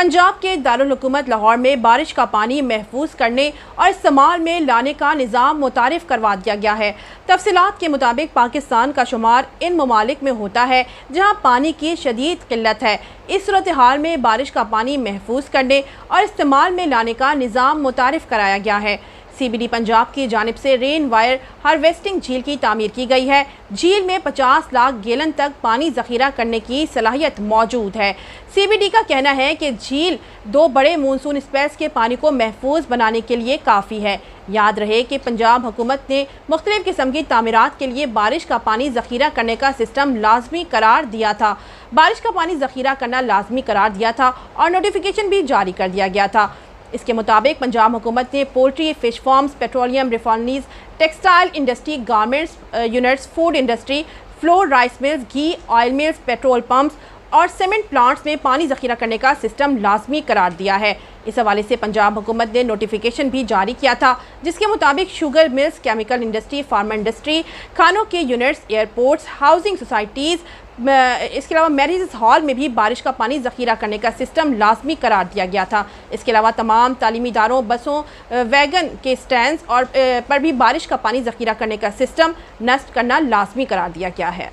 पंजाब के दारुल हुकूमत लाहौर में बारिश का पानी महफूज करने और इस्तेमाल में लाने का निज़ाम मुतारिफ करवा दिया गया है। तफसीलात के मुताबिक पाकिस्तान का शुमार इन ममालिक में होता है जहाँ पानी की शदीद किल्लत है। इस सूरत हाल में बारिश का पानी महफूज करने और इस्तेमाल में लाने का निज़ाम मुतारिफ कराया गया है। CBD पंजाब की जानिब से रेन वायर हार्वेस्टिंग झील की तामीर की गई है। झील में 50 लाख गैलन तक पानी ज़ख़ीरा करने की सलाहियत मौजूद है। CBD का कहना है कि झील 2 बड़े मानसून स्पेल्स के पानी को महफूज बनाने के लिए काफ़ी है। याद रहे कि पंजाब हुकूमत ने मुख्तलिफ किस्म की तामीरात के लिए बारिश का पानी ज़ख़ीरा करने का सिस्टम लाजमी करार दिया था। बारिश का पानी ज़ख़ीरा करना लाजमी करार दिया था और नोटिफिकेशन भी जारी कर दिया गया था। इसके मुताबिक पंजाब हुकूमत ने poultry, fish farms, petroleum refineries, textile industry, garments units, food industry, flour rice mills, ghee oil mills, petrol pumps और सीमेंट प्लांट्स में पानी ज़ख़ीरा करने का सिस्टम लाजमी करार दिया है। इस हवाले से पंजाब हुकूमत ने नोटिफिकेशन भी जारी किया था जिसके मुताबिक sugar mills, chemical industry, pharma industry, खानों के यूनिट्स, एयरपोर्ट्स, हाउसिंग सोसाइटीज़, इसके अलावा मैरिज हॉल में भी बारिश का पानी ज़ख़ीरा करने का सिस्टम लाजमी करार दिया गया था। इसके अलावा तमाम तालीमी इदारों, बसों, वैगन के स्टैंड्स और पर भी बारिश का पानी ज़ख़ीरा करने का सिस्टम नस्ब करना लाजमी करार दिया गया है।